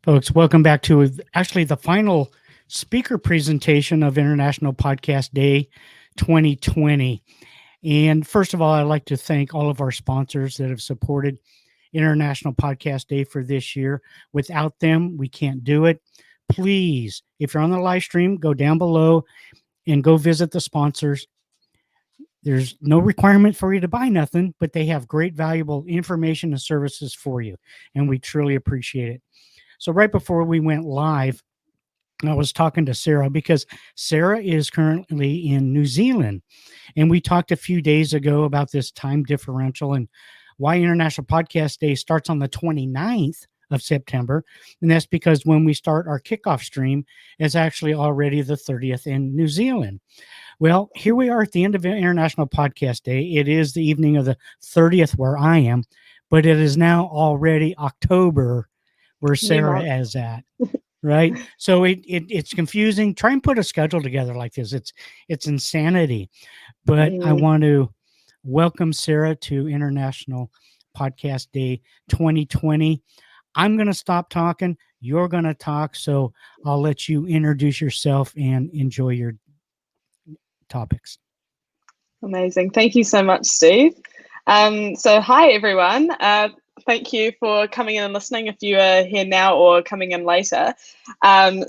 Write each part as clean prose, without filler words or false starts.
Folks, welcome back to actually the final speaker presentation of International Podcast Day 2020. And first of all, I'd like to thank all of our sponsors that have supported International Podcast Day for this year. Without them, we can't do it. Please, if you're on the live stream, go down below and go visit the sponsors. There's no requirement for you to buy nothing, but they have great, valuable information and services for you. And we truly appreciate it. So right before we went live, I was talking to Sarah because Sarah is currently in New Zealand. And we talked a few days ago about this time differential and why International Podcast Day starts on the 29th of September. And that's because when we start our kickoff stream, it's actually already the 30th in New Zealand. Well, here we are at the end of International Podcast Day. It is the evening of the 30th where I am, but it is now already October where Sarah is at, right? So it's confusing. Try and put a schedule together like this. It's insanity. But I want to welcome Sarah to International Podcast Day 2020. I'm going to stop talking. You're going to talk. So I'll let you introduce yourself and enjoy your topics. Amazing. Thank you so much, Steve. So hi, everyone. Thank you for coming in and listening if you are here now or coming in later.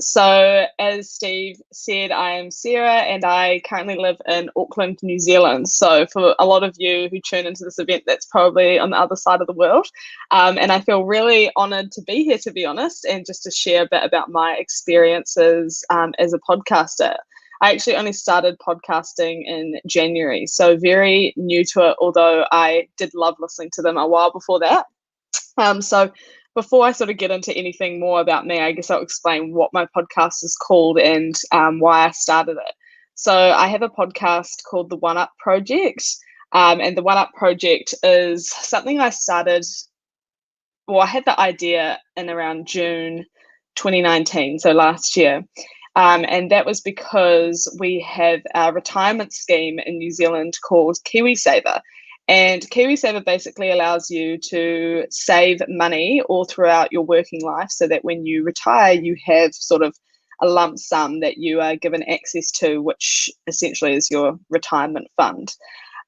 So as Steve said, I am Sarah and I currently live in Auckland, New Zealand. So for a lot of you who tune into this event, that's probably on the other side of the world. And I feel really honored to be here, to be honest, and just to share a bit about my experiences as a podcaster. I actually only started podcasting in January, so very new to it, although I did love listening to them a while before that. So before I sort of get into anything more about me, I guess I'll explain what my podcast is called and why I started it. So I have a podcast called The One Up Project, and The One Up Project is something I started, well, I had the idea in around June 2019, so last year. And that was because we have a retirement scheme in New Zealand called KiwiSaver. And KiwiSaver basically allows you to save money all throughout your working life so that when you retire, you have sort of a lump sum that you are given access to, which essentially is your retirement fund.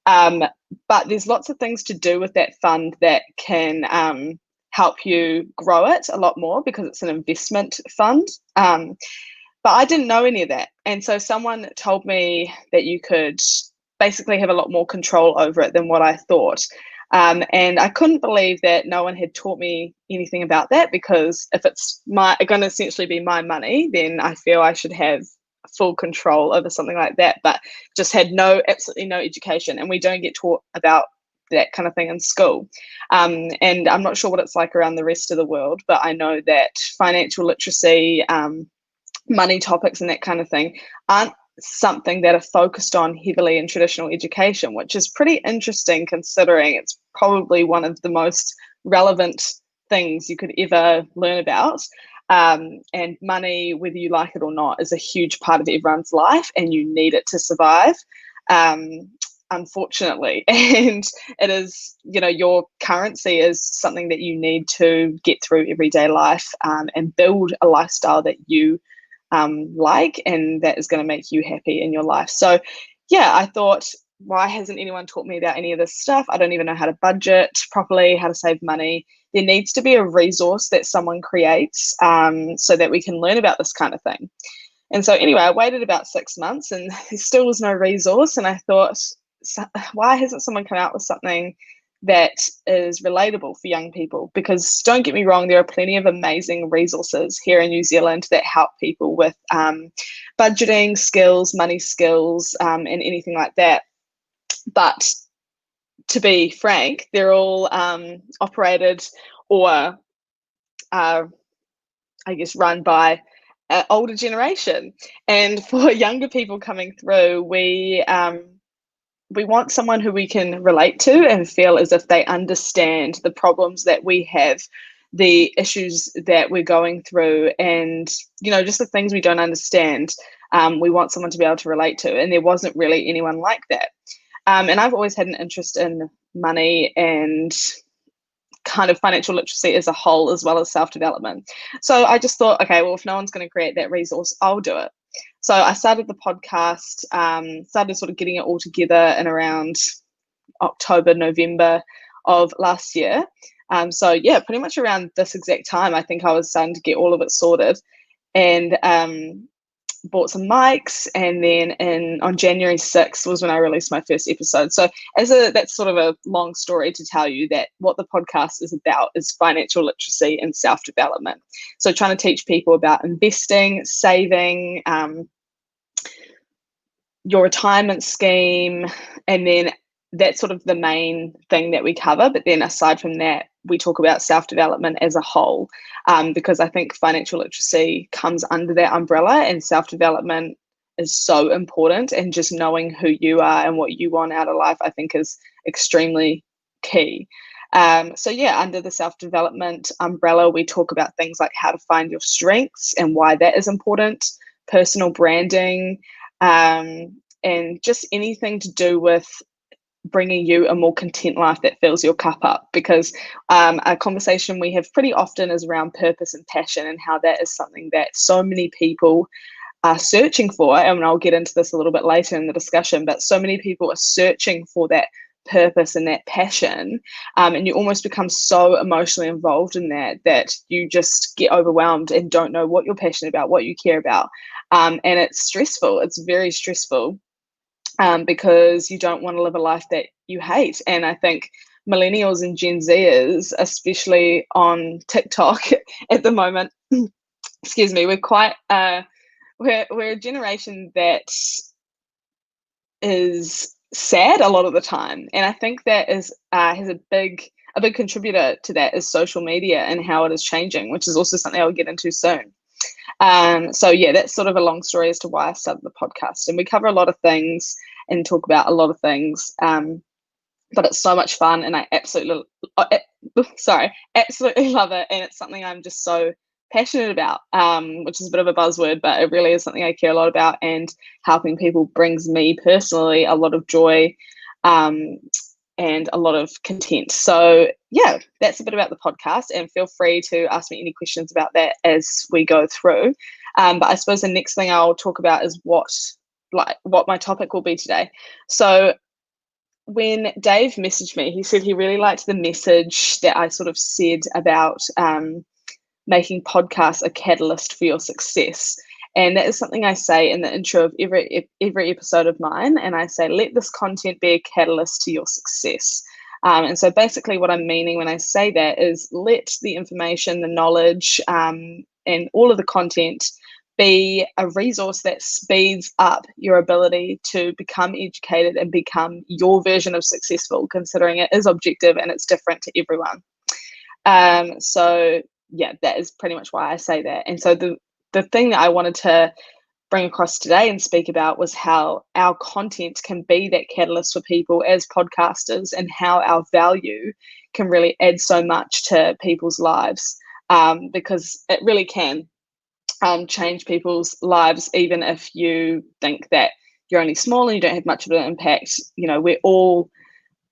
But there's lots of things to do with that fund that can help you grow it a lot more because it's an investment fund. But I didn't know any of that. And so someone told me that you could basically have a lot more control over it than what I thought. And I couldn't believe that no one had taught me anything about that, because if it's going to essentially be my money, then I feel I should have full control over something like that, but just had absolutely no education. And we don't get taught about that kind of thing in school. And I'm not sure what it's like around the rest of the world, but I know that financial literacy, money topics and that kind of thing aren't something that are focused on heavily in traditional education, which is pretty interesting considering it's probably one of the most relevant things you could ever learn about. And money, whether you like it or not, is a huge part of everyone's life and you need it to survive, unfortunately. And it is, your currency is something that you need to get through everyday life and build a lifestyle that you like, and that is going to make you happy in your life. So yeah, I thought, why hasn't anyone taught me about any of this stuff? I don't even know how to budget properly, how to save money. There needs to be a resource that someone creates so that we can learn about this kind of thing. And so anyway, I waited about 6 months and there still was no resource. And I thought, why hasn't someone come out with something that is relatable for young people? Because don't get me wrong, there are plenty of amazing resources here in New Zealand that help people with budgeting skills, money skills, and anything like that. But to be frank, they're all operated or I guess run by older generation. And for younger people coming through, we want someone who we can relate to and feel as if they understand the problems that we have, the issues that we're going through, and just the things we don't understand. We want someone to be able to relate to, and there wasn't really anyone like that. And I've always had an interest in money and kind of financial literacy as a whole, as well as self-development. So I just thought, okay, well, if no one's going to create that resource, I'll do it. So I started the podcast, started sort of getting it all together in around October, November of last year. So yeah, pretty much around this exact time, I think I was starting to get all of it sorted, and bought some mics, and then on January 6th was when I released my first episode. So that's sort of a long story to tell you that what the podcast is about is financial literacy and self-development. So trying to teach people about investing, saving, your retirement scheme, and then that's sort of the main thing that we cover. But then aside from that, we talk about self-development as a whole, because I think financial literacy comes under that umbrella, and self-development is so important, and just knowing who you are and what you want out of life, I think, is extremely key. So yeah, under the self-development umbrella, we talk about things like how to find your strengths and why that is important, personal branding, and just anything to do with bringing you a more content life that fills your cup up. Because a conversation we have pretty often is around purpose and passion, and how that is something that so many people are searching for. And I'll get into this a little bit later in the discussion, but so many people are searching for that purpose and that passion, and you almost become so emotionally involved in that you just get overwhelmed and don't know what you're passionate about, what you care about, and it's stressful. It's very stressful, because you don't want to live a life that you hate. And I think millennials and Gen Zers, especially on TikTok at the moment, excuse me, we're quite we're a generation that is sad a lot of the time, and I think that is has a big contributor to that is social media and how it is changing, which is also something I'll get into soon. So yeah, that's sort of a long story as to why I started the podcast, and we cover a lot of things and talk about a lot of things, but it's so much fun, and I absolutely love it, and it's something I'm just so passionate about, which is a bit of a buzzword, but it really is something I care a lot about, and helping people brings me personally a lot of joy, and a lot of content. So yeah, that's a bit about the podcast, and feel free to ask me any questions about that as we go through. But I suppose the next thing I'll talk about is what my topic will be today. So when Dave messaged me, he said he really liked the message that I sort of said about making podcasts a catalyst for your success. And that is something I say in the intro of every episode of mine. And I say, let this content be a catalyst to your success. And so basically what I'm meaning when I say that is let the information, the knowledge, and all of the content be a resource that speeds up your ability to become educated and become your version of successful, considering it is objective and it's different to everyone. So yeah, that is pretty much why I say that. And so the thing that I wanted to bring across today and speak about was how our content can be that catalyst for people as podcasters, and how our value can really add so much to people's lives, because it really can change people's lives, even if you think that you're only small and you don't have much of an impact. You know, we're all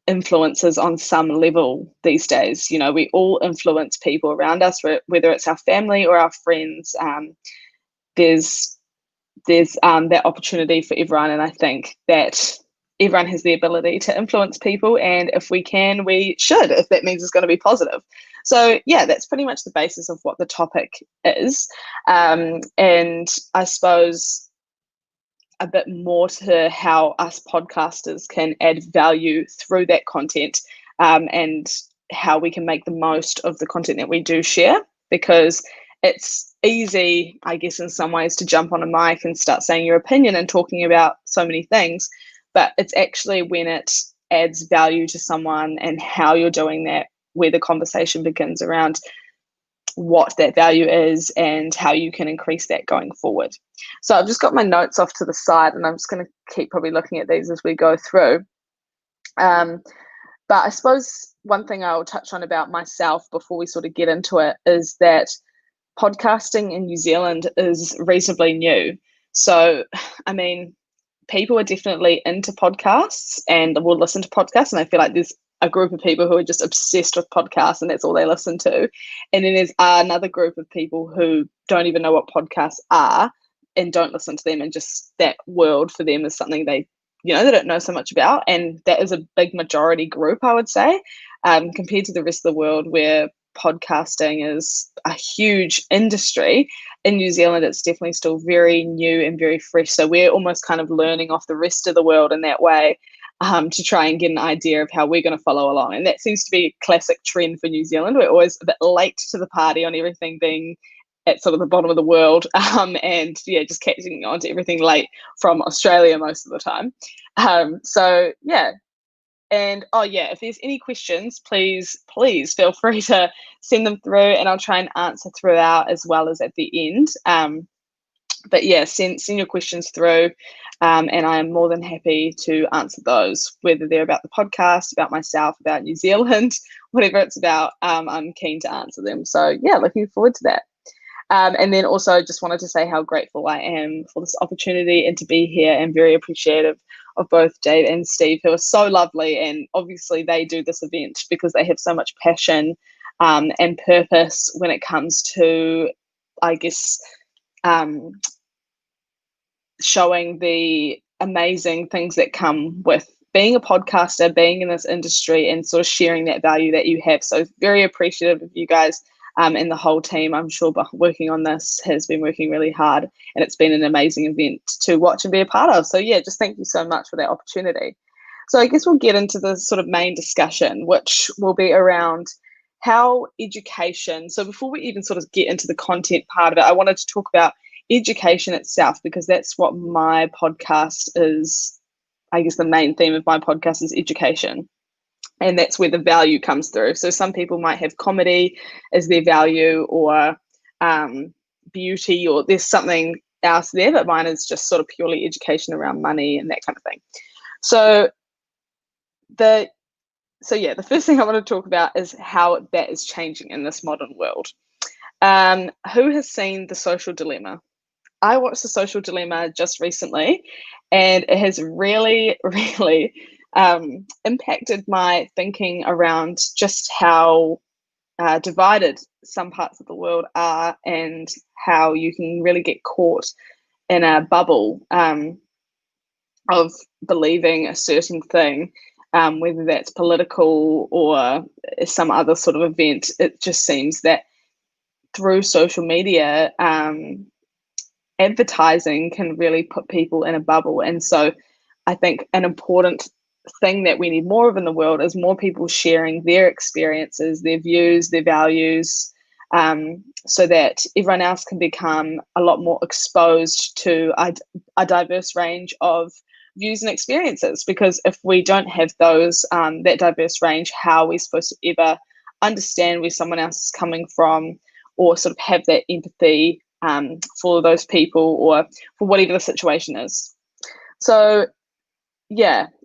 influencers on some level these days. You know, we all influence people around us, whether it's our family or our friends. There's that opportunity for everyone, and I think that everyone has the ability to influence people, and if we can, we should, if that means it's going to be positive. So yeah, that's pretty much the basis of what the topic is, and I suppose a bit more to how us podcasters can add value through that content, and how we can make the most of the content that we do share, because it's easy, I guess, in some ways, to jump on a mic and start saying your opinion and talking about so many things, but it's actually when it adds value to someone and how you're doing that where the conversation begins around what that value is and how you can increase that going forward. So I've just got my notes off to the side, and I'm just going to keep probably looking at these as we go through. But I suppose one thing I'll touch on about myself before we sort of get into it is that podcasting in New Zealand is reasonably new. So, I mean, people are definitely into podcasts and will listen to podcasts, and I feel like there's a group of people who are just obsessed with podcasts and that's all they listen to. And then there's another group of people who don't even know what podcasts are and don't listen to them, and just that world for them is something they don't know so much about. And that is a big majority group, I would say, compared to the rest of the world where podcasting is a huge industry. In New Zealand, it's definitely still very new and very fresh. So we're almost kind of learning off the rest of the world in that way, to try and get an idea of how we're going to follow along. And that seems to be a classic trend for New Zealand. We're always a bit late to the party on everything being at sort of the bottom of the world, and just catching on to everything late from Australia most of the time. And if there's any questions, please feel free to send them through, and I'll try and answer throughout as well as at the end. Send your questions through, and I am more than happy to answer those, whether they're about the podcast, about myself, about New Zealand, whatever it's about. I'm keen to answer them. So looking forward to that. And then also just wanted to say how grateful I am for this opportunity and to be here, and very appreciative of both Dave and Steve, who are so lovely. And obviously they do this event because they have so much passion and purpose when it comes to, I guess, showing the amazing things that come with being a podcaster, being in this industry, and sort of sharing that value that you have. So very appreciative of you guys. And the whole team, I'm sure, working on this has been working really hard, and it's been an amazing event to watch and be a part of. So just thank you so much for that opportunity. So I guess we'll get into the sort of main discussion, which will be around how education. So before we even sort of get into the content part of it, I wanted to talk about education itself, because that's what my podcast is. I guess the main theme of my podcast is education. And that's where the value comes through. So some people might have comedy as their value, or beauty, or there's something else there, but mine is just sort of purely education around money and that kind of thing. So the first thing I want to talk about is how that is changing in this modern world. Who has seen The Social Dilemma? I watched The Social Dilemma just recently, and it has really, really impacted my thinking around just how divided some parts of the world are, and how you can really get caught in a bubble of believing a certain thing, whether that's political or some other sort of event. It just seems that through social media, advertising can really put people in a bubble. And so I think an important thing that we need more of in the world is more people sharing their experiences, their views, their values, so that everyone else can become a lot more exposed to a diverse range of views and experiences. Because if we don't have those, that diverse range, how are we supposed to ever understand where someone else is coming from, or sort of have that empathy for those people, or for whatever the situation is? So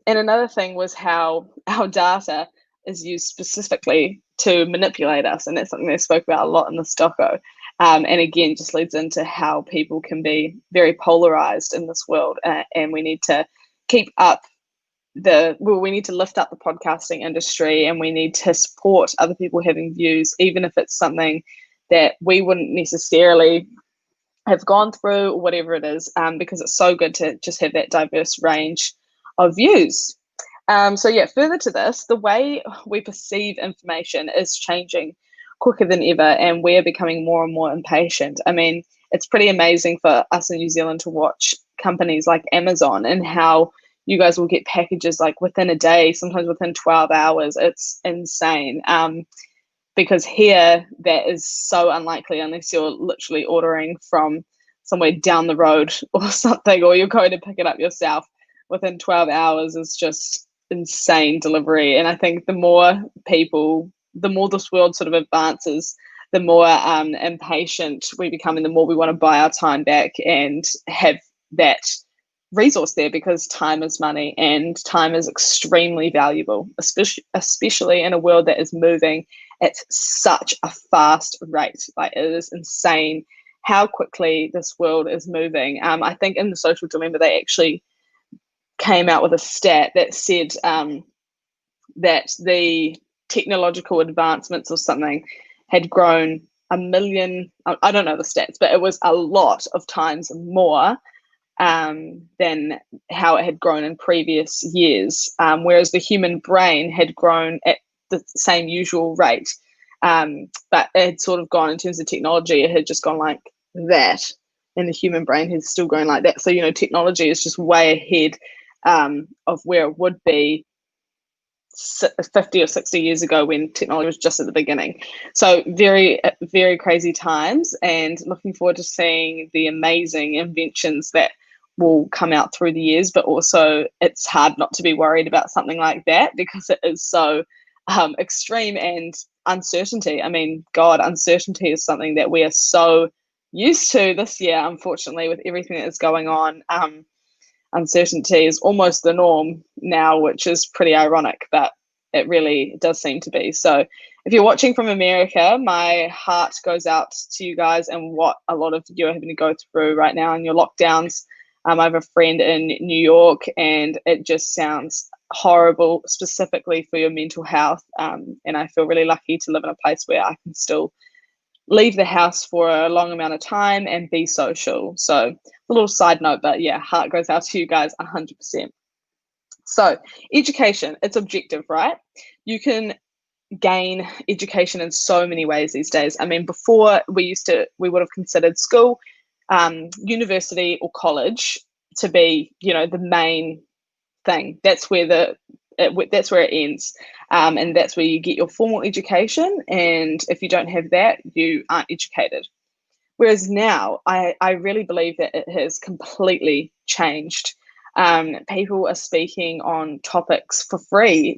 and another thing was how our data is used specifically to manipulate us, and that's something they spoke about a lot in the Stocko. And again, just leads into how people can be very polarized in this world, and we need to keep up we need to lift up the podcasting industry, and we need to support other people having views, even if it's something that we wouldn't necessarily have gone through, or whatever it is, because it's so good to just have that diverse range of views. Further to this, the way we perceive information is changing quicker than ever, and we're becoming more and more impatient. I mean, it's pretty amazing for us in New Zealand to watch companies like Amazon, and how you guys will get packages like within a day, sometimes within 12 hours. It's insane. Because here that is so unlikely, unless you're literally ordering from somewhere down the road or something, or you're going to pick it up yourself. Within 12 hours is just insane delivery. And I think the more this world sort of advances, the more impatient we become, and the more we want to buy our time back and have that resource there, because time is money, and time is extremely valuable, especially in a world that is moving at such a fast rate. Like, it is insane how quickly this world is moving. I think in The Social Dilemma, they actually came out with a stat that said that the technological advancements or something had grown a million, I don't know the stats, but it was a lot of times more than how it had grown in previous years, whereas the human brain had grown at the same usual rate. But it had sort of gone, in terms of technology, it had just gone like that, and the human brain has still grown like that. So, technology is just way ahead of where it would be 50 or 60 years ago when technology was just at the beginning. So very, very crazy times, and looking forward to seeing the amazing inventions that will come out through the years. But also it's hard not to be worried about something like that because it is so extreme, and uncertainty. I mean, God, uncertainty is something that we are so used to this year, unfortunately, with everything that is going on. Uncertainty is almost the norm now, which is pretty ironic, but it really does seem to be. So if you're watching from America, my heart goes out to you guys and what a lot of you are having to go through right now in your lockdowns. I have a friend in New York, and it just sounds horrible, specifically for your mental health. And I feel really lucky to live in a place where I can still leave the house for a long amount of time and be social. So a little side note, but yeah, heart goes out to you guys 100%. So education, it's objective, right? You can gain education in so many ways these days. I mean, before we would have considered school, university or college to be, the main thing. That's where that's where it ends, and that's where you get your formal education. And if you don't have that, you aren't educated. Whereas now, I really believe that it has completely changed. People are speaking on topics for free.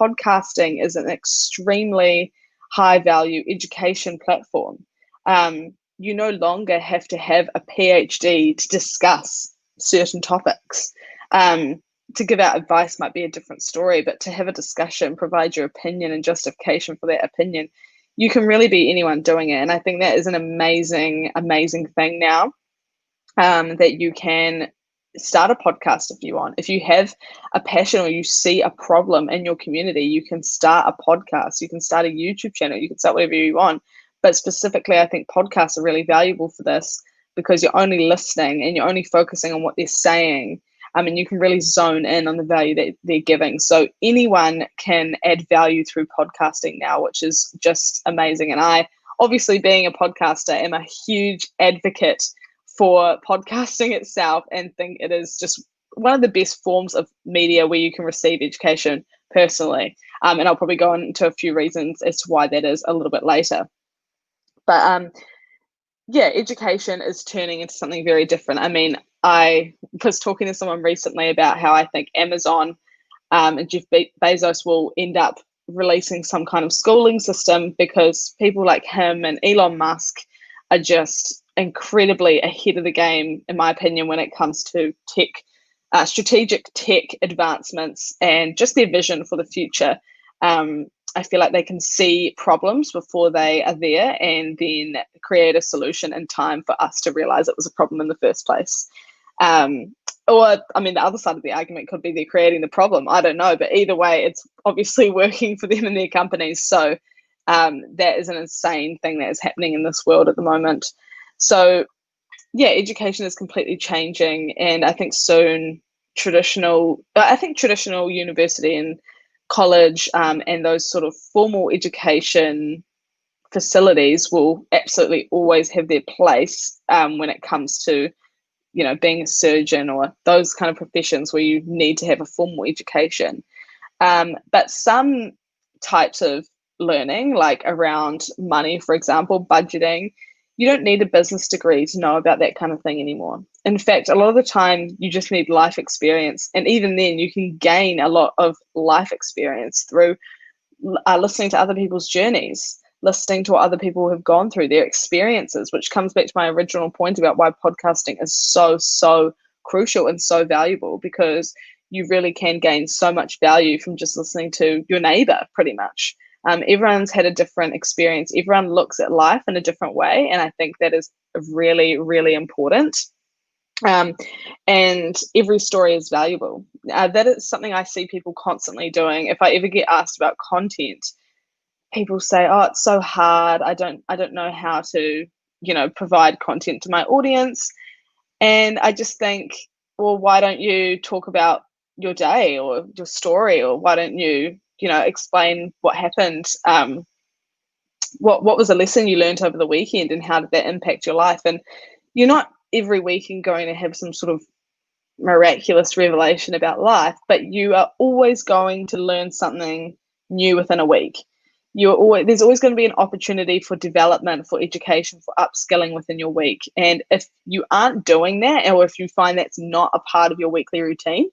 Podcasting is an extremely high value education platform. You no longer have to have a PhD to discuss certain topics. To give out advice might be a different story, but to have a discussion, provide your opinion and justification for that opinion, you can really be anyone doing it. And I think that is an amazing, amazing thing now, that you can start a podcast if you want. If you have a passion or you see a problem in your community, you can start a podcast, you can start a YouTube channel, you can start whatever you want. But specifically, I think podcasts are really valuable for this because you're only listening and you're only focusing on what they're saying. And you can really zone in on the value that they're giving. So anyone can add value through podcasting now, which is just amazing. And I, obviously being a podcaster, am a huge advocate for podcasting itself, and think it is just one of the best forms of media where you can receive education personally. And I'll probably go into a few reasons as to why that is a little bit later. But yeah, education is turning into something very different. I mean, I was talking to someone recently about how I think Amazon and Jeff Bezos will end up releasing some kind of schooling system because people like him and Elon Musk are just incredibly ahead of the game, in my opinion, when it comes to tech, strategic tech advancements and just their vision for the future. I feel like they can see problems before they are there and then create a solution in time for us to realize it was a problem in the first place. Or, I mean, the other side of the argument could be they're creating the problem. I don't know. But either way, it's obviously working for them and their companies. So that is an insane thing that is happening in this world at the moment. So, yeah, education is completely changing. And I think soon traditional university and college and those sort of formal education facilities will absolutely always have their place when it comes to, being a surgeon or those kind of professions where you need to have a formal education. But some types of learning, like around money, for example, budgeting, you don't need a business degree to know about that kind of thing anymore. In fact, a lot of the time you just need life experience. And even then you can gain a lot of life experience through listening to other people's journeys, listening to what other people have gone through, their experiences, which comes back to my original point about why podcasting is so, so crucial and so valuable, because you really can gain so much value from just listening to your neighbor, pretty much. Everyone's had a different experience. Everyone looks at life in a different way. And I think that is really, really important. Um, and every story is valuable. That is something I see people constantly doing. If I ever get asked about content, people say, "Oh, it's so hard. I don't know how to, provide content to my audience." And I just think, well, why don't you talk about your day or your story, or why don't you, explain what happened? What was a lesson you learned over the weekend, and how did that impact your life? And you're not every weekend going to have some sort of miraculous revelation about life, but you are always going to learn something new within a week. There's always going to be an opportunity for development, for education, for upskilling within your week. And if you aren't doing that, or if you find that's not a part of your weekly routine,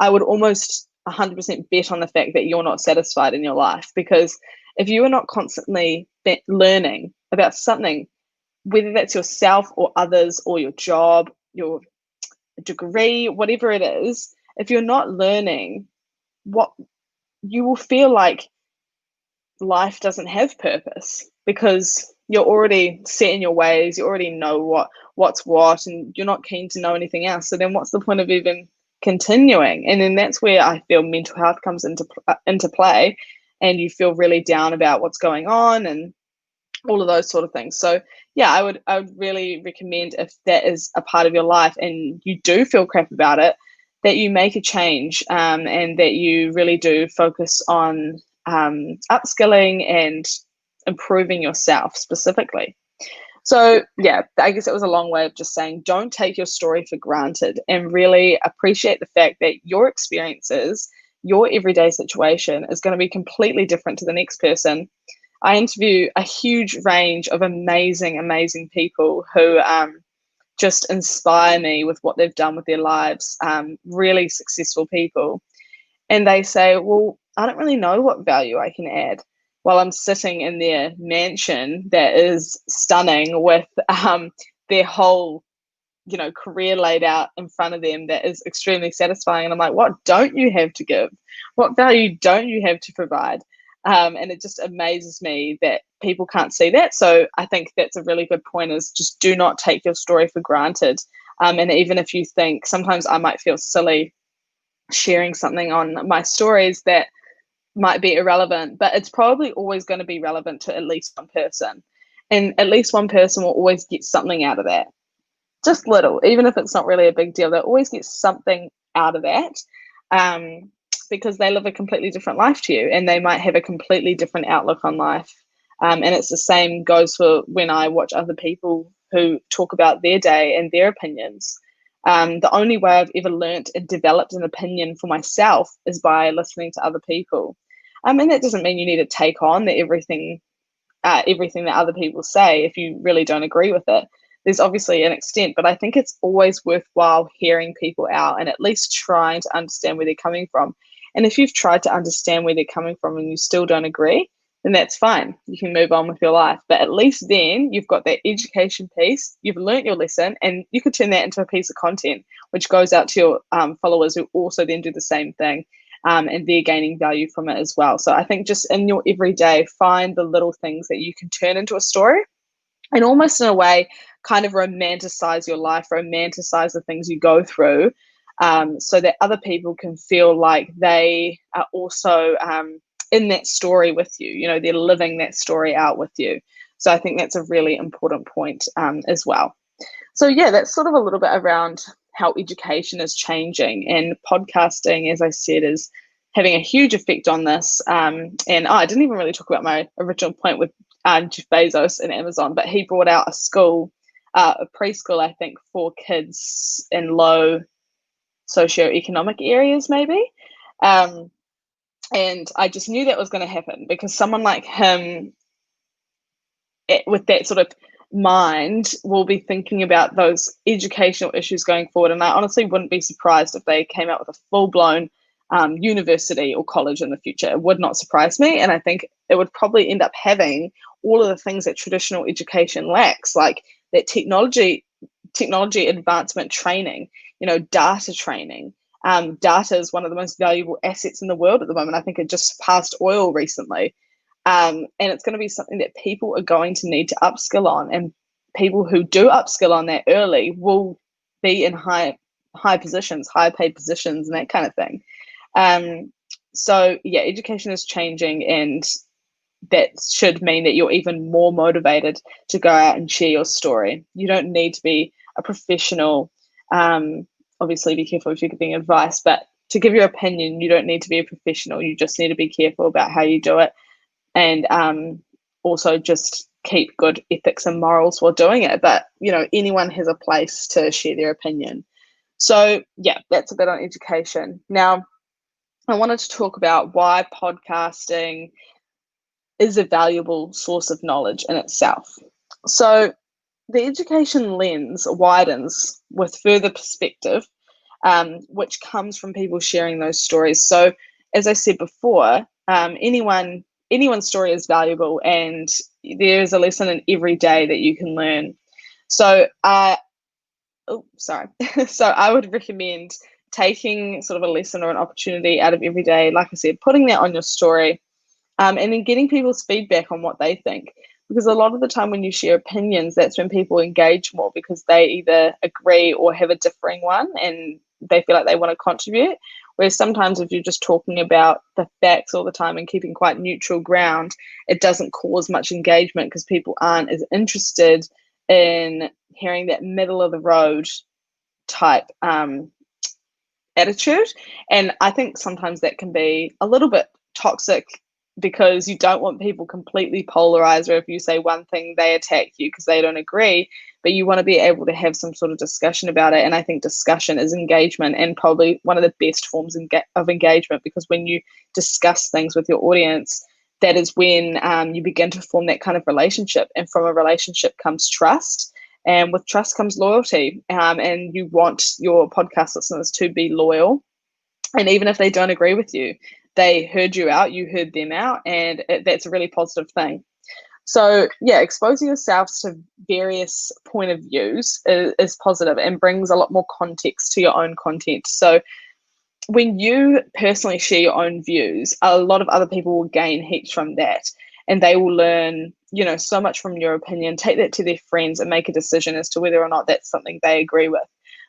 I would almost 100% bet on the fact that you're not satisfied in your life. Because if you are not constantly learning about something, whether that's yourself or others or your job, your degree, whatever it is, if you're not learning, what you will feel like life doesn't have purpose, because you're already set in your ways, you already know what's what, and you're not keen to know anything else. So then what's the point of even continuing? And then that's where I feel mental health comes into play, and you feel really down about what's going on and all of those sort of things. So yeah, I would really recommend, if that is a part of your life and you do feel crap about it, that you make a change, and that you really do focus on upskilling and improving yourself specifically. So yeah, I guess it was a long way of just saying, don't take your story for granted, and really appreciate the fact that your experiences, your everyday situation is going to be completely different to the next person. I interview a huge range of amazing, amazing people who just inspire me with what they've done with their lives, really successful people. And they say, well, I don't really know what value I can add while I'm sitting in their mansion that is stunning, with their whole, career laid out in front of them, that is extremely satisfying. And I'm like, what don't you have to give? What value don't you have to provide? And it just amazes me that people can't see that. So I think that's a really good point, is just do not take your story for granted. And even if you think, sometimes I might feel silly sharing something on my stories that might be irrelevant, but it's probably always going to be relevant to at least one person. And at least one person will always get something out of that. Just little, even if it's not really a big deal, they'll always get something out of that. Because they live a completely different life to you, and they might have a completely different outlook on life. And it's the same goes for when I watch other people who talk about their day and their opinions. The only way I've ever learnt and developed an opinion for myself is by listening to other people. And that doesn't mean you need to take on everything that other people say if you really don't agree with it. There's obviously an extent, but I think it's always worthwhile hearing people out and at least trying to understand where they're coming from. And if you've tried to understand where they're coming from and you still don't agree, then that's fine. You can move on with your life. But at least then you've got that education piece, you've learnt your lesson, and you could turn that into a piece of content, which goes out to your followers who also then do the same thing. And they're gaining value from it as well. So I think just in your everyday, find the little things that you can turn into a story, and almost in a way kind of romanticize your life, romanticize the things you go through, so that other people can feel like they are also in that story with you. They're living that story out with you. So I think that's a really important point as well. So yeah, that's sort of a little bit around how education is changing, and podcasting, as I said, is having a huge effect on this. And I didn't even really talk about my original point with Jeff Bezos and Amazon, but he brought out a school, a preschool, I think, for kids in low socioeconomic areas, maybe. And I just knew that was going to happen, because someone like him, with that sort of mind, will be thinking about those educational issues going forward. And I honestly wouldn't be surprised if they came out with a full-blown university or college in the future. It would not surprise me. And I think it would probably end up having all of the things that traditional education lacks, like that technology advancement training, data training. Data is one of the most valuable assets in the world at the moment. I think it just passed oil recently. And it's going to be something that people are going to need to upskill on, and people who do upskill on that early will be in high positions, high paid positions, and that kind of thing. So yeah, education is changing, and that should mean that you're even more motivated to go out and share your story. You don't need to be a professional. Obviously, be careful if you're giving advice, but to give your opinion, you don't need to be a professional. You just need to be careful about how you do it, and also just keep good ethics and morals while doing it. But anyone has a place to share their opinion. So yeah, that's a bit on education. Now, I wanted to talk about why podcasting is a valuable source of knowledge in itself. So the education lens widens with further perspective, which comes from people sharing those stories. So as I said before, anyone's story is valuable, and there is a lesson in every day that you can learn. So so I would recommend taking sort of a lesson or an opportunity out of every day, like I said, putting that on your story, and then getting people's feedback on what they think. Because a lot of the time when you share opinions, that's when people engage more, because they either agree or have a differing one and they feel like they want to contribute. Whereas sometimes if you're just talking about the facts all the time and keeping quite neutral ground, it doesn't cause much engagement because people aren't as interested in hearing that middle of the road type attitude. And I think sometimes that can be a little bit toxic, because you don't want people completely polarized, or if you say one thing, they attack you because they don't agree, but you want to be able to have some sort of discussion about it. And I think discussion is engagement, and probably one of the best forms of engagement, because when you discuss things with your audience, that is when you begin to form that kind of relationship. And from a relationship comes trust. And with trust comes loyalty. And you want your podcast listeners to be loyal. And even if they don't agree with you, they heard you out, you heard them out, and that's a really positive thing. So yeah, exposing yourselves to various point of views is positive and brings a lot more context to your own content. So when you personally share your own views, a lot of other people will gain heaps from that, and they will learn, so much from your opinion, take that to their friends and make a decision as to whether or not that's something they agree with.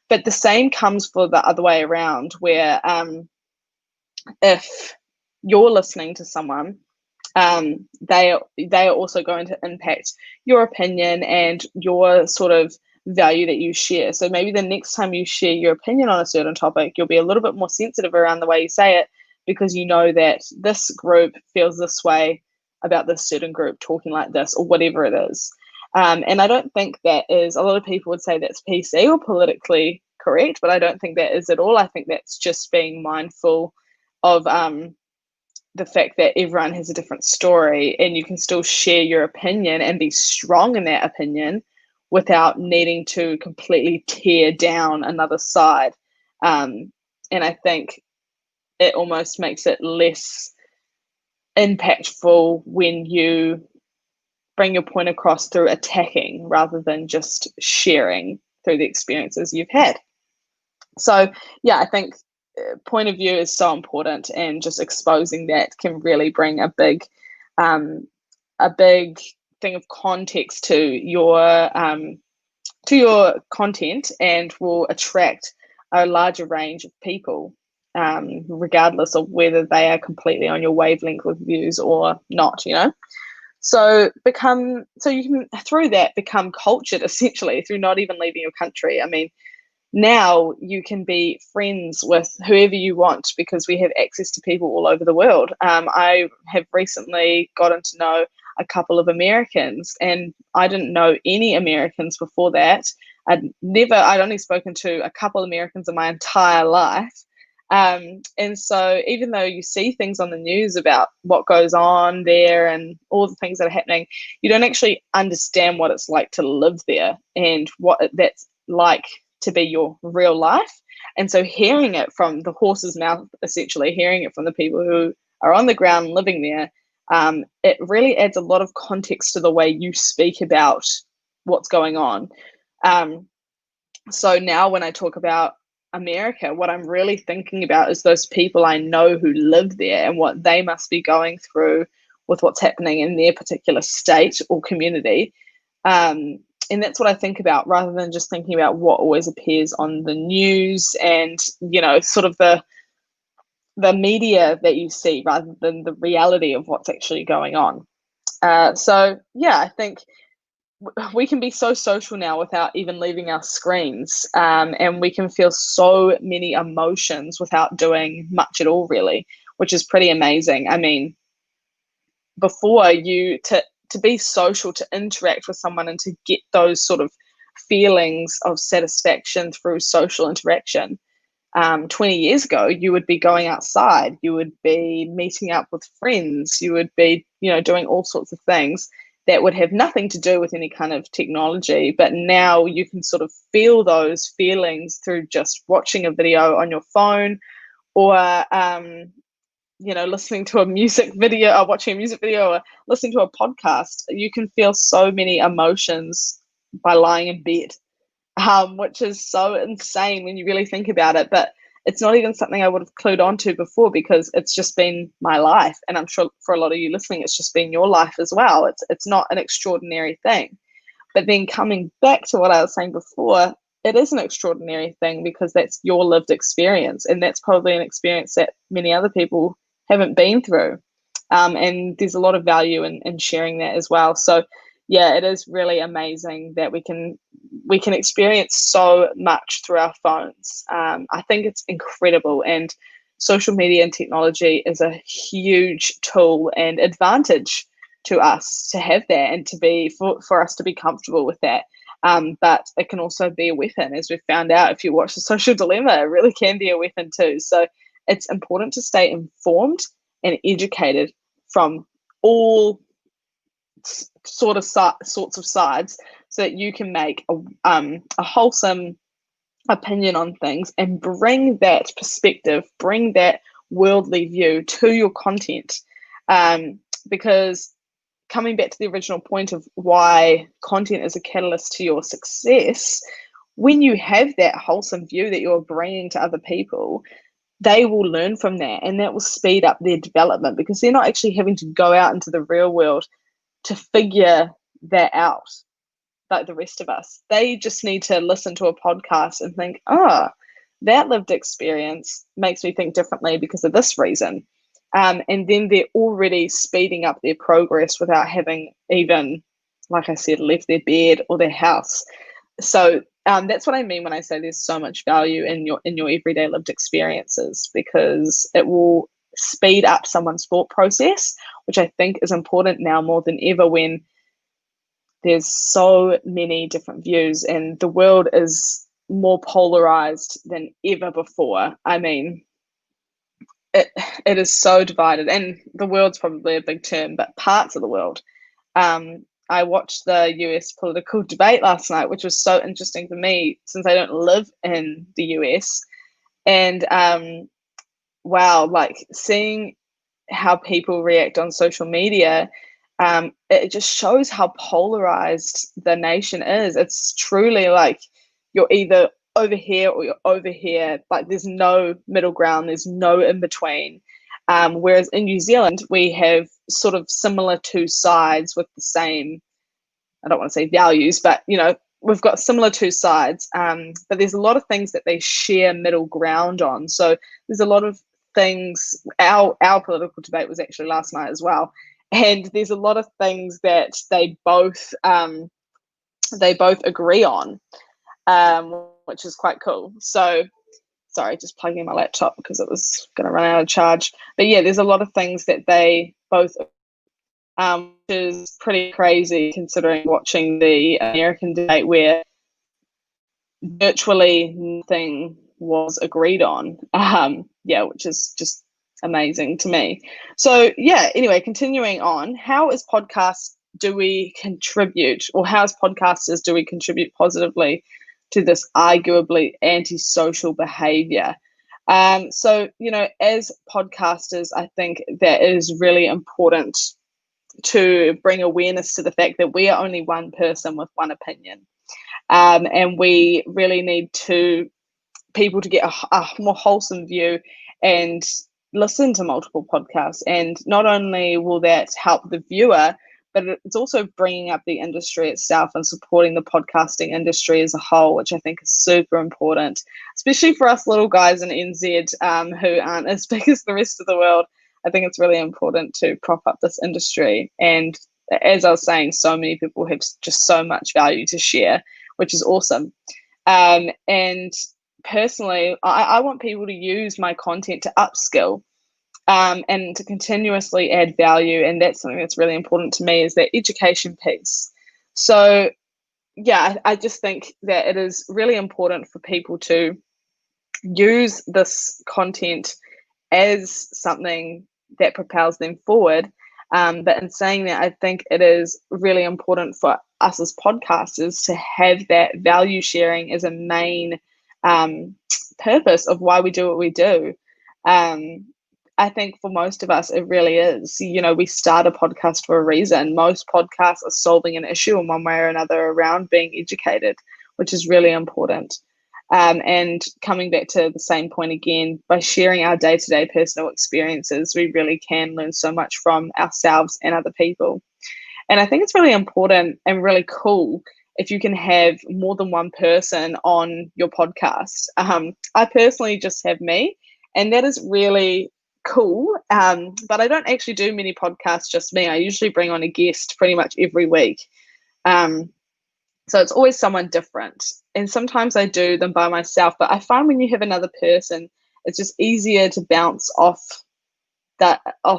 But the same comes for the other way around, where if you're listening to someone, they are also going to impact your opinion and your sort of value that you share. So maybe the next time you share your opinion on a certain topic, you'll be a little bit more sensitive around the way you say it, because you know that this group feels this way about this certain group talking like this, or whatever it is. And I don't think that is, a lot of people would say that's PC or politically correct, but I don't think that is at all. I think that's just being mindful of the fact that everyone has a different story, and you can still share your opinion and be strong in that opinion without needing to completely tear down another side. And I think it almost makes it less impactful when you bring your point across through attacking rather than just sharing through the experiences you've had. So yeah, I think point of view is so important, and just exposing that can really bring a big thing of context to your content, and will attract a larger range of people, regardless of whether they are completely on your wavelength with views or not. So you can through that become cultured, essentially, through not even leaving your country. I mean, now you can be friends with whoever you want, because we have access to people all over the world. I have recently gotten to know a couple of Americans, and I didn't know any Americans before that. I'd only spoken to a couple of Americans in my entire life. And so even though you see things on the news about what goes on there and all the things that are happening, you don't actually understand what it's like to live there and what that's like to be your real life. And so hearing it from the horse's mouth, essentially hearing it from the people who are on the ground living there, it really adds a lot of context to the way you speak about what's going on. So now when I talk about America, what I'm really thinking about is those people I know who live there and what they must be going through with what's happening in their particular state or community. And that's what I think about, rather than just thinking about what always appears on the news and, sort of the media that you see, rather than the reality of what's actually going on. So yeah, I think we can be so social now without even leaving our screens, and we can feel so many emotions without doing much at all, really, which is pretty amazing. I mean, before to be social, to interact with someone and to get those sort of feelings of satisfaction through social interaction, 20 years ago, you would be going outside, you would be meeting up with friends, you would be, doing all sorts of things that would have nothing to do with any kind of technology. But now you can sort of feel those feelings through just watching a video on your phone, or listening to a music video, or watching a music video, or listening to a podcast. You can feel so many emotions by lying in bed, which is so insane when you really think about it. But it's not even something I would have clued onto before, because it's just been my life. And I'm sure for a lot of you listening, it's just been your life as well. It's not an extraordinary thing. But then coming back to what I was saying before, it is an extraordinary thing because that's your lived experience. And that's probably an experience that many other people haven't been through. And there's a lot of value in sharing that as well. So yeah, it is really amazing that we can experience so much through our phones. I think it's incredible, and social media and technology is a huge tool and advantage to us to have that, and to be for us to be comfortable with that. But it can also be a weapon, as we've found out. If you watch The Social Dilemma, it really can be a weapon too. So it's important to stay informed and educated from all sorts of sides, so that you can make a wholesome opinion on things and bring that perspective, bring that worldly view to your content. Because coming back to the original point of why content is a catalyst to your success, when you have that wholesome view that you're bringing to other people, they will learn from that, and that will speed up their development, because they're not actually having to go out into the real world to figure that out like the rest of us. They just need to listen to a podcast and think, that lived experience makes me think differently because of this reason. And then they're already speeding up their progress without having even, like I said, left their bed or their house. So that's what I mean when I say there's so much value in your everyday lived experiences, because it will speed up someone's thought process, which I think is important now more than ever, when there's so many different views and the world is more polarized than ever before. I mean, it is so divided, and the world's probably a big term, but parts of the world. I watched the US political debate last night, which was so interesting for me since I don't live in the US. And wow, like seeing how people react on social media, it just shows how polarized the nation is. It's truly like you're either over here or you're over here. Like there's no middle ground, there's no in between. Whereas in New Zealand, we have sort of similar two sides with the same, I don't want to say values, but we've got similar two sides. But there's a lot of things that they share middle ground on. So there's a lot of things. Our political debate was actually last night as well, and there's a lot of things that they both agree on, which is quite cool. So sorry, just plugging in my laptop because it was going to run out of charge. But yeah, there's a lot of things that they both, which is pretty crazy considering watching the American debate where virtually nothing was agreed on. Which is just amazing to me. So yeah, anyway, continuing on, how as podcasters do we contribute positively to this arguably antisocial behavior? So, as podcasters, I think that it is really important to bring awareness to the fact that we are only one person with one opinion. And we really need people to get a more wholesome view and listen to multiple podcasts. And not only will that help the viewer, but it's also bringing up the industry itself and supporting the podcasting industry as a whole, which I think is super important, especially for us little guys in NZ who aren't as big as the rest of the world. I think it's really important to prop up this industry. And as I was saying, so many people have just so much value to share, which is awesome. And personally, I want people to use my content to upskill and to continuously add value. And that's something that's really important to me, is that education piece. So yeah, I just think that it is really important for people to use this content as something that propels them forward. But in saying that, I think it is really important for us as podcasters to have that value sharing as a main purpose of why we do what we do. I think for most of us, it really is. We start a podcast for a reason. Most podcasts are solving an issue in one way or another around being educated, which is really important. And coming back to the same point again, by sharing our day-to-day personal experiences, we really can learn so much from ourselves and other people. And I think it's really important and really cool if you can have more than one person on your podcast. I personally just have me, and that is really cool. But I don't actually do many podcasts just me. I usually bring on a guest pretty much every week. So it's always someone different. And sometimes I do them by myself, but I find when you have another person, it's just easier to bounce off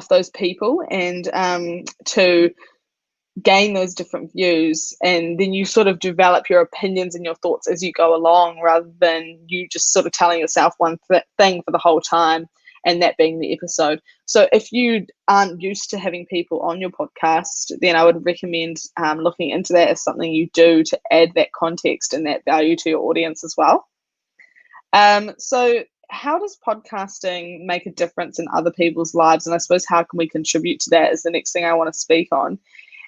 those people and to gain those different views. And then you sort of develop your opinions and your thoughts as you go along, rather than you just sort of telling yourself one thing for the whole time, and that being the episode. So if you aren't used to having people on your podcast, then I would recommend looking into that as something you do to add that context and that value to your audience as well. So how does podcasting make a difference in other people's lives? And I suppose how can we contribute to that is the next thing I want to speak on.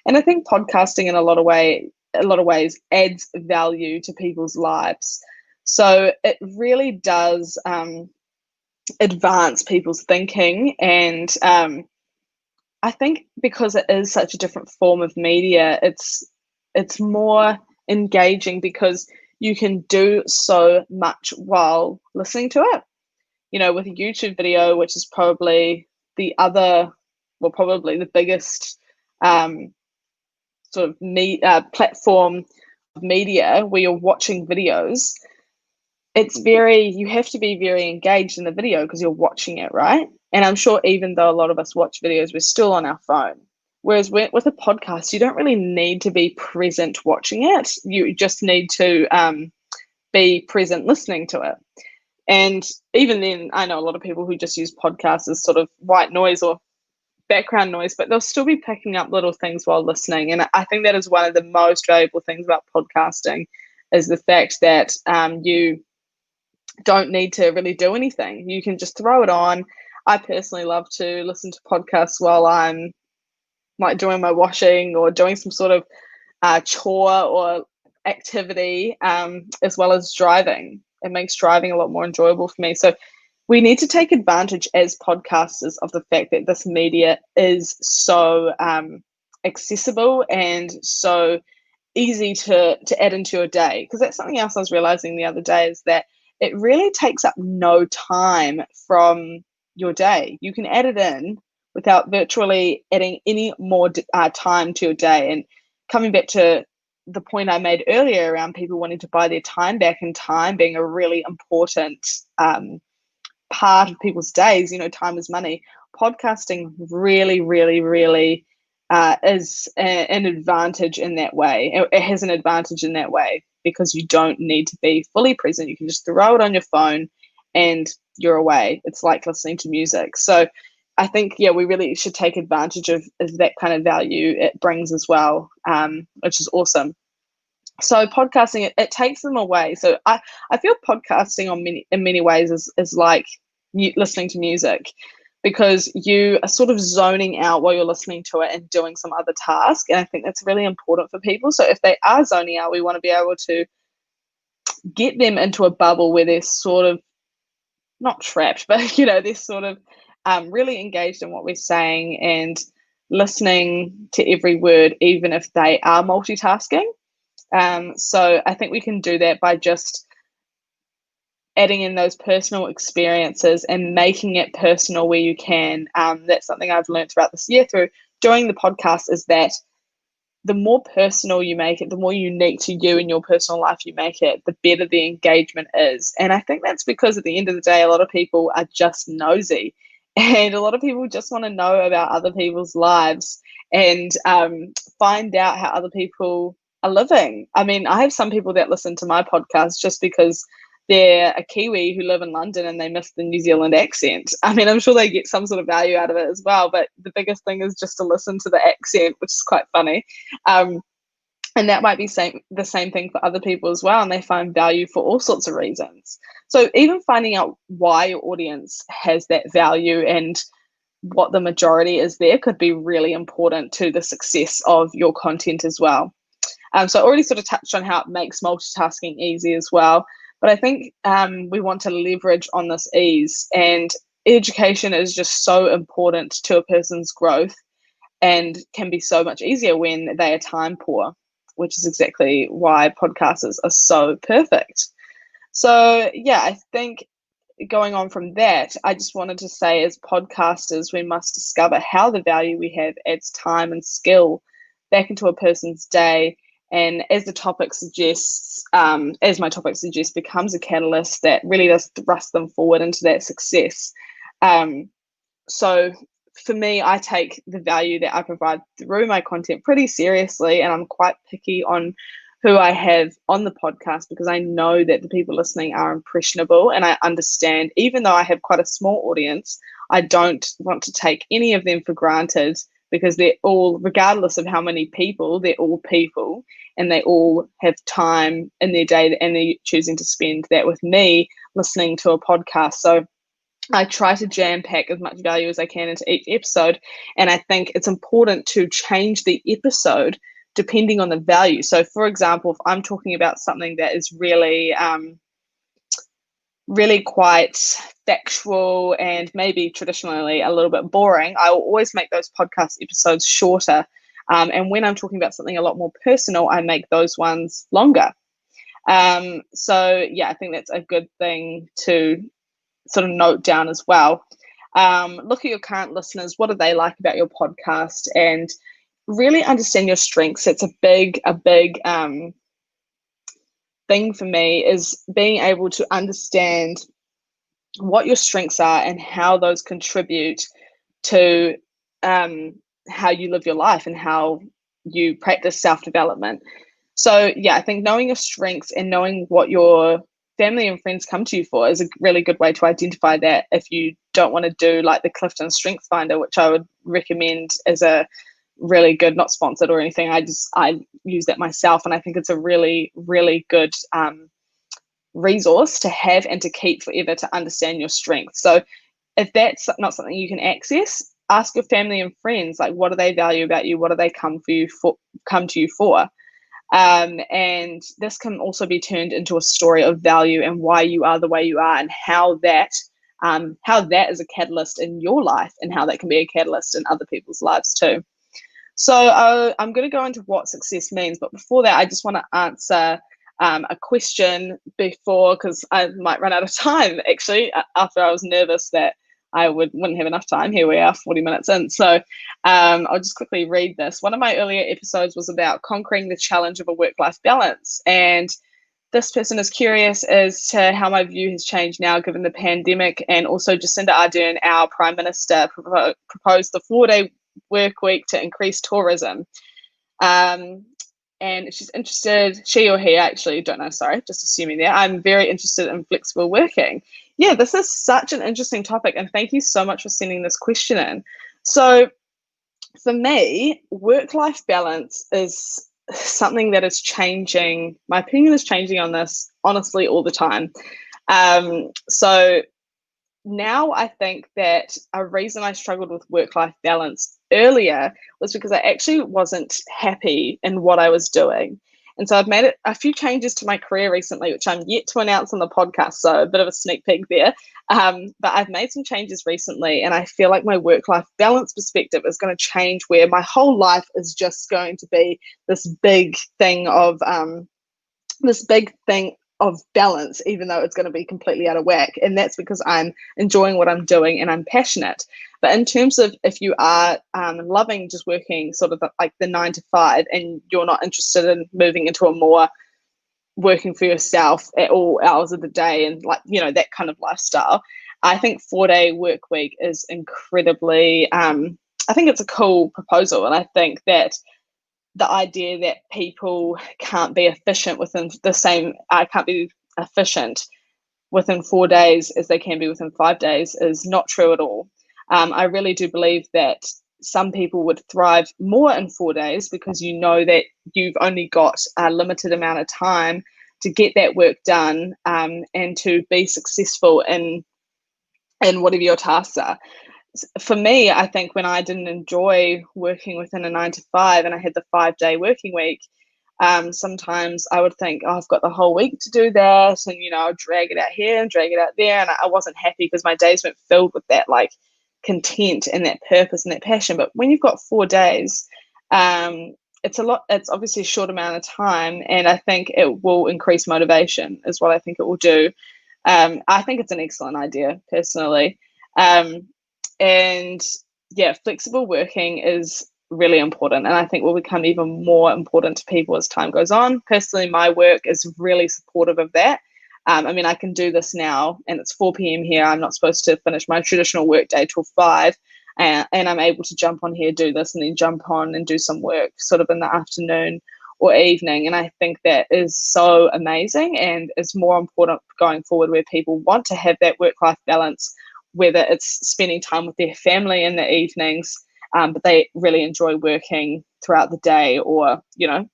And I think podcasting in a lot of ways adds value to people's lives. So it really does advance people's thinking. And I think because it is such a different form of media, it's more engaging because you can do so much while listening to it. With a YouTube video, which is probably the biggest sort of platform of media where you're watching videos, you have to be very engaged in the video because you're watching it, right? And I'm sure even though a lot of us watch videos, we're still on our phone. Whereas with a podcast, you don't really need to be present watching it. You just need to be present listening to it. And even then, I know a lot of people who just use podcasts as sort of white noise or background noise, but they'll still be picking up little things while listening. And I think that is one of the most valuable things about podcasting, is the fact that you don't need to really do anything. You can just throw it on. I personally love to listen to podcasts while I'm like doing my washing or doing some sort of chore or activity, as well as driving. It makes driving a lot more enjoyable for me. So we need to take advantage as podcasters of the fact that this media is so accessible and so easy to add into your day. Because that's something else I was realizing the other day, is that it really takes up no time from your day. You can add it in without virtually adding any more time to your day. And coming back to the point I made earlier around people wanting to buy their time back, and time being a really important part of people's days, time is money. Podcasting really, really, really is an advantage in that way. It has an advantage in that way because you don't need to be fully present. You can just throw it on your phone and you're away. It's like listening to music. So I think, we really should take advantage of that kind of value it brings as well, which is awesome. So podcasting, it takes them away. So I feel podcasting in many ways is like listening to music, because you are sort of zoning out while you're listening to it and doing some other task. And I think that's really important for people. So if they are zoning out, we want to be able to get them into a bubble where they're sort of not trapped, but they're sort of really engaged in what we're saying, and listening to every word, even if they are multitasking. So I think we can do that by just adding in those personal experiences and making it personal where you can. That's something I've learned throughout this year through doing the podcast, is that the more personal you make it, the more unique to you and your personal life you make it, the better the engagement is. And I think that's because at the end of the day, a lot of people are just nosy, and a lot of people just want to know about other people's lives and find out how other people are living. I mean, I have some people that listen to my podcast just because they're a Kiwi who live in London and they miss the New Zealand accent. I mean, I'm sure they get some sort of value out of it as well, but the biggest thing is just to listen to the accent, which is quite funny. And that might be the same thing for other people as well, and they find value for all sorts of reasons. So even finding out why your audience has that value and what the majority is there could be really important to the success of your content as well. So I already sort of touched on how it makes multitasking easy as well. But I think we want to leverage on this ease, and education is just so important to a person's growth and can be so much easier when they are time poor, which is exactly why podcasters are so perfect. So yeah, I think going on from that, I just wanted to say, as podcasters, we must discover how the value we have adds time and skill back into a person's day. And as the topic suggests, as my topic suggests, becomes a catalyst that really does thrust them forward into that success. So for me, I take the value that I provide through my content pretty seriously, and I'm quite picky on who I have on the podcast, because I know that the people listening are impressionable, and I understand, even though I have quite a small audience, I don't want to take any of them for granted, because they're all, regardless of how many people, they're all people, and they all have time in their day, and they're choosing to spend that with me listening to a podcast. So I try to jam pack as much value as I can into each episode. And I think it's important to change the episode depending on the value. So for example, if I'm talking about something that is really, really quite factual and maybe traditionally a little bit boring, I will always make those podcast episodes shorter. And when I'm talking about something a lot more personal, I make those ones longer. So yeah, I think that's a good thing to sort of note down as well. Look at your current listeners. What do they like about your podcast? And really understand your strengths. It's a big thing for me, is being able to understand what your strengths are and how those contribute to how you live your life and how you practice self-development. So yeah, I think knowing your strengths and knowing what your family and friends come to you for is a really good way to identify that, if you don't want to do like the Clifton Strength Finder, which I would recommend as a really good, not sponsored or anything, I use that myself, and I think it's a really, really good resource to have and to keep forever, to understand your strengths. So if that's not something you can access, ask your family and friends, like, what do they value about you? What do they come to you for? And this can also be turned into a story of value and why you are the way you are, and how that is a catalyst in your life, and how that can be a catalyst in other people's lives too. So I'm going to go into what success means, but before that, I just want to answer a question before, because I might run out of time actually, after I was nervous that I wouldn't have enough time. Here we are, 40 minutes in. So I'll just quickly read this. One of my earlier episodes was about conquering the challenge of a work-life balance. And this person is curious as to how my view has changed now given the pandemic. And also Jacinda Ardern, our Prime Minister, proposed the 4-day work week to increase tourism. And she's interested, she or he, actually, don't know, sorry, just assuming there. I'm very interested in flexible working. Yeah, this is such an interesting topic, and thank you so much for sending this question in. So for me, work-life balance is something that is changing. My opinion is changing on this, honestly, all the time. So now I think that a reason I struggled with work-life balance earlier was because I actually wasn't happy in what I was doing. And so I've made a few changes to my career recently, which I'm yet to announce on the podcast. So a bit of a sneak peek there. But I've made some changes recently, and I feel like my work-life balance perspective is going to change, where my whole life is just going to be this big thing of balance, even though it's going to be completely out of whack. And that's because I'm enjoying what I'm doing and I'm passionate. But in terms of if you are loving just working sort of like the 9 to 5, and you're not interested in moving into a more working for yourself at all hours of the day and that kind of lifestyle, I think 4-day work week is incredibly, I think it's a cool proposal. And I think that the idea that people can't be efficient within can't be efficient within 4 days as they can be within 5 days is not true at all. I really do believe that some people would thrive more in 4 days, because you know that you've only got a limited amount of time to get that work done, and to be successful in whatever your tasks are. For me, I think when I didn't enjoy working within a 9 to 5 and I had the 5-day working week, sometimes I would think, oh, I've got the whole week to do that, and I'll drag it out here and drag it out there, and I wasn't happy because my days weren't filled with that content and that purpose and that passion. But when you've got 4 days, it's obviously a short amount of time, and I think it will increase motivation is what I think it will do. I think it's an excellent idea personally. And yeah, flexible working is really important, and I think will become even more important to people as time goes on. Personally, my work is really supportive of that. I can do this now, and it's 4 p.m. here. I'm not supposed to finish my traditional work day till 5, and I'm able to jump on here, do this, and then jump on and do some work sort of in the afternoon or evening. And I think that is so amazing, and is more important going forward, where people want to have that work-life balance, whether it's spending time with their family in the evenings, but they really enjoy working throughout the day, or,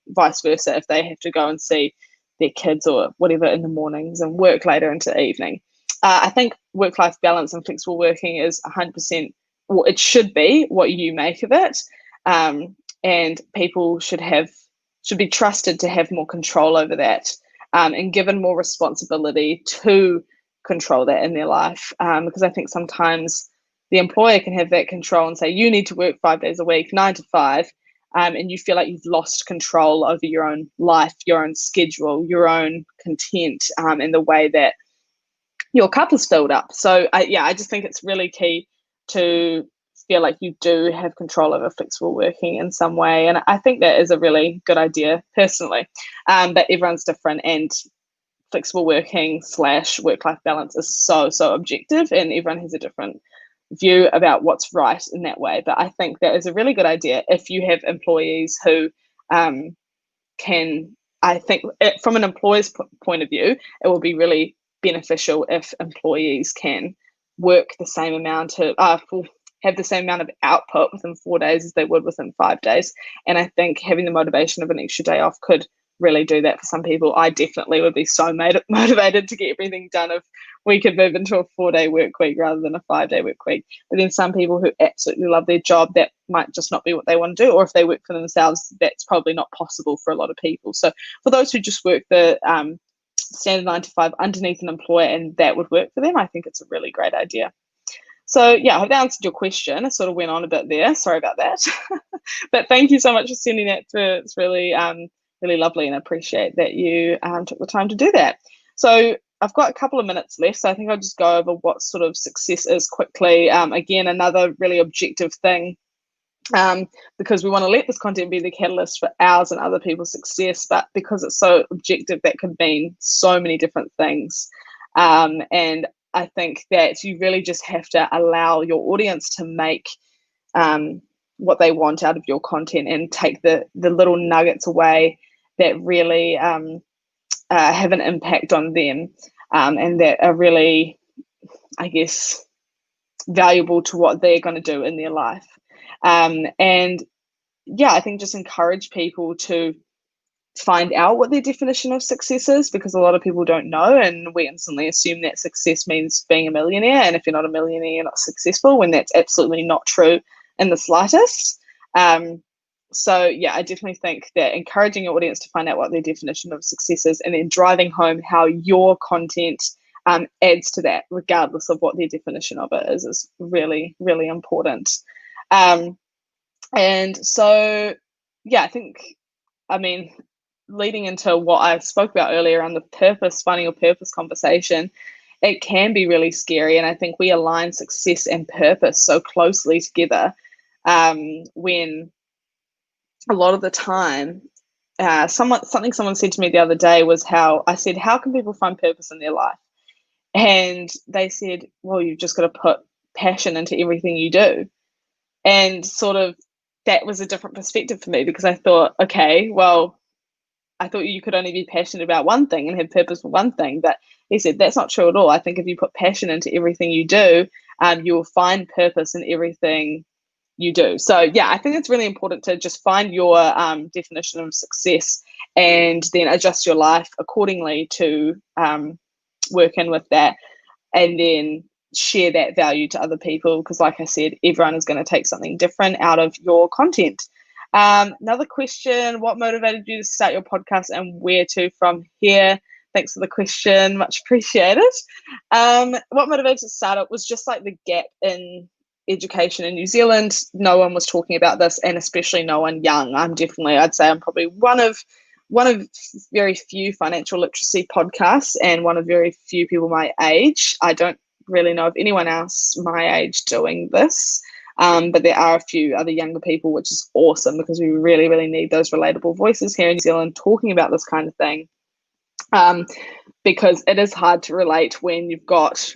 vice versa, if they have to go and see their kids or whatever in the mornings and work later into the evening. I think work-life balance and flexible working is 100%, or it should be, what you make of it. And people should be trusted to have more control over that, and given more responsibility to control that in their life, because I think sometimes the employer can have that control and say, you need to work 5 days a week, 9 to 5, and you feel like you've lost control over your own life, your own schedule, your own content, and the way that your cup is filled up. So I just think it's really key to feel like you do have control over flexible working in some way, and I think that is a really good idea personally. But everyone's different, and flexible working / work-life balance is so objective, and everyone has a different view about what's right in that way. But I think that is a really good idea if you have employees who I think from an employer's point of view, it will be really beneficial if employees can work the same amount of have the same amount of output within 4 days as they would within 5 days. And I think having the motivation of an extra day off could really do that for some people. I definitely would be so motivated to get everything done if we could move into a 4-day work week rather than a 5-day work week. But then some people who absolutely love their job, that might just not be what they want to do, or if they work for themselves, that's probably not possible for a lot of people. So for those who just work the standard 9 to 5 underneath an employer and that would work for them, I think it's a really great idea. So yeah, I hope that answered your question. I sort of went on a bit there. Sorry about that. But thank you so much for sending that through. It's really really lovely, and I appreciate that you took the time to do that. So I've got a couple of minutes left, so I think I'll just go over what sort of success is quickly. Again, another really objective thing, because we want to let this content be the catalyst for ours and other people's success, but because it's so objective, that could mean so many different things. And I think that you really just have to allow your audience to make what they want out of your content, and take the little nuggets away that really have an impact on them, and that are really, I guess, valuable to what they're going to do in their life. And yeah, I think just encourage people to find out what their definition of success is, because a lot of people don't know, and we instantly assume that success means being a millionaire, and if you're not a millionaire, you're not successful, when that's absolutely not true in the slightest. So yeah, I definitely think that encouraging your audience to find out what their definition of success is, and then driving home how your content adds to that, regardless of what their definition of it is really, really important. And so, yeah, I mean, leading into what I spoke about earlier on the finding your purpose conversation, it can be really scary. And I think we align success and purpose so closely together when a lot of the time, something someone said to me the other day was how can people find purpose in their life? And they said, well, you've just got to put passion into everything you do. And sort of that was a different perspective for me, because I thought, okay, well, I thought you could only be passionate about one thing and have purpose for one thing. But he said, that's not true at all. I think if you put passion into everything you do, you will find purpose in everything you do. So yeah, I think it's really important to just find your definition of success and then adjust your life accordingly to work in with that, and then share that value to other people, because like I said, everyone is going to take something different out of your content. Another question: what motivated you to start your podcast, and where to from here? Thanks for the question, much appreciated. What motivated to start it was just like the gap in education in New Zealand. No one was talking about this, and especially no one young. I'd say I'm probably one of very few financial literacy podcasts, and one of very few people my age. I don't really know of anyone else my age doing this. But there are a few other younger people, which is awesome, because we really, really need those relatable voices here in New Zealand talking about this kind of thing. Because it is hard to relate when you've got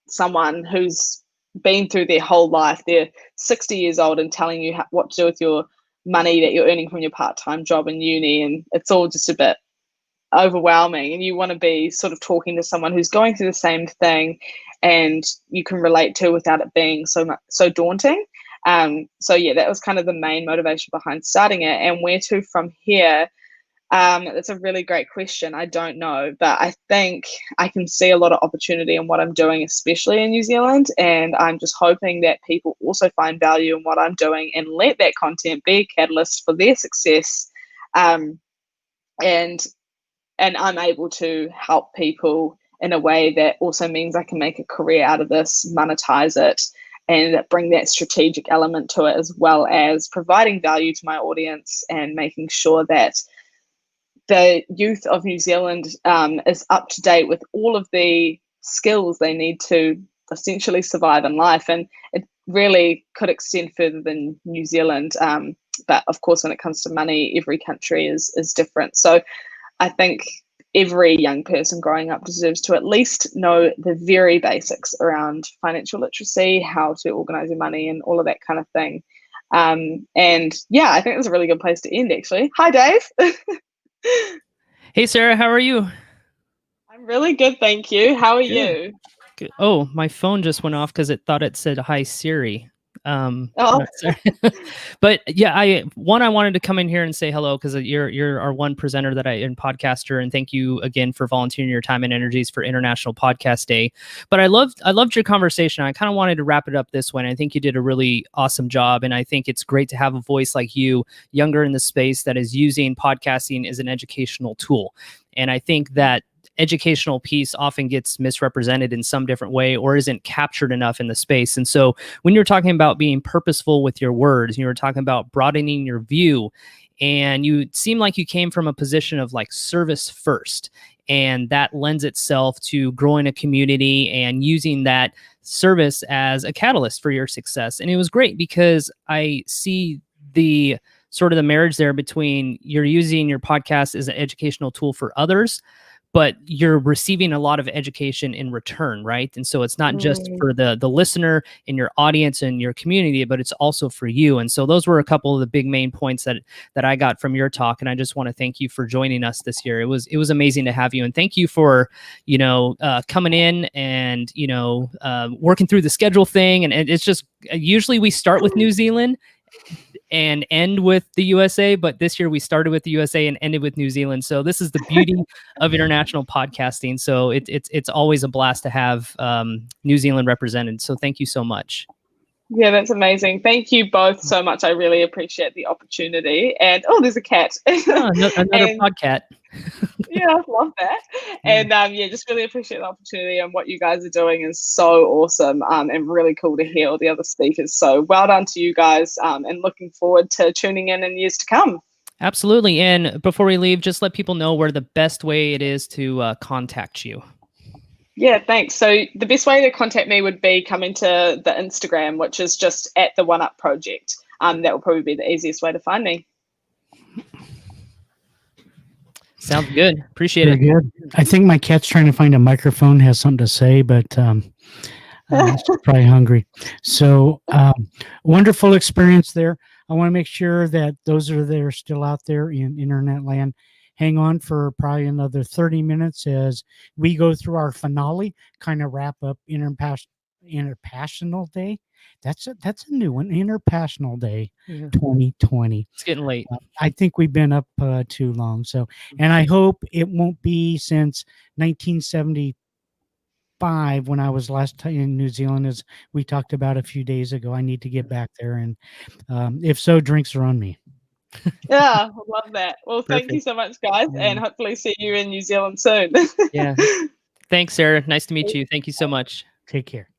someone who's been through their whole life, they're 60 years old, and telling you what to do with your money that you're earning from your part-time job in uni, and it's all just a bit overwhelming, and you want to be sort of talking to someone who's going through the same thing and you can relate to without it being so daunting. So yeah, that was kind of the main motivation behind starting it. And where to from here? That's a really great question. I don't know, but I think I can see a lot of opportunity in what I'm doing, especially in New Zealand. And I'm just hoping that people also find value in what I'm doing and let that content be a catalyst for their success. And I'm able to help people in a way that also means I can make a career out of this, monetize it, and bring that strategic element to it, as well as providing value to my audience and making sure that the youth of New Zealand is up to date with all of the skills they need to essentially survive in life. And it really could extend further than New Zealand. But of course, when it comes to money, every country is different. So I think every young person growing up deserves to at least know the very basics around financial literacy, how to organize your money, and all of that kind of thing. And yeah, I think that's a really good place to end, actually. Hi, Dave. Hey, Sarah, how are you? I'm really good, thank you. How are you? Good. Oh, my phone just went off because it thought it said hi, Siri. Oh. But yeah, I wanted to come in here and say hello, because you're our one presenter and podcaster, and thank you again for volunteering your time and energies for International Podcast Day. But I loved your conversation. I kind of wanted to wrap it up this way, and I think you did a really awesome job. And I think it's great to have a voice like you, younger in the space, that is using podcasting as an educational tool. And I think that educational piece often gets misrepresented in some different way, or isn't captured enough in the space. And so when you're talking about being purposeful with your words, you were talking about broadening your view, and you seem like you came from a position of like service first. And that lends itself to growing a community and using that service as a catalyst for your success. And it was great, because I see the sort of the marriage there between you're using your podcast as an educational tool for others, but you're receiving a lot of education in return, right? And so it's not just for the listener and your audience and your community, but it's also for you. And so those were a couple of the big main points that I got from your talk. And I just want to thank you for joining us this year. It was amazing to have you. And thank you for, coming in and, working through the schedule thing. And it's just, usually we start with New Zealand and end with the USA, but this year we started with the USA and ended with New Zealand. So this is the beauty of international podcasting. So it's always a blast to have New Zealand represented. So thank you so much. Yeah, that's amazing. Thank you both so much. I really appreciate the opportunity. And oh, there's a cat. Oh, another And podcat. yeah, I love that. Yeah. And yeah, just really appreciate the opportunity, and what you guys are doing is so awesome, and really cool to hear all the other speakers. So well done to you guys, and looking forward to tuning in years to come. Absolutely. And before we leave, just let people know where the best way it is to contact you. Yeah, thanks. So the best way to contact me would be coming to the Instagram, which is just at the One Up Project. That will probably be the easiest way to find me. Sounds good. Appreciate Very it. good. I think my cat's trying to find a microphone, has something to say, but she's probably hungry. So wonderful experience there. I want to make sure that those that are still out there in internet land, hang on for probably another 30 minutes as we go through our finale, kind of wrap up Interpassional Day. That's a new one, Interpassional Day 2020. It's getting late. I think we've been up too long. So, and I hope it won't be since 1975 when I was last time in New Zealand, as we talked about a few days ago. I need to get back there, and if so, drinks are on me. Yeah, I love that. Well, thank you Perfect. so much, guys, and hopefully see you in New Zealand soon. Yeah. Thanks, Sarah. Nice to meet you. Thank you so much. Take care.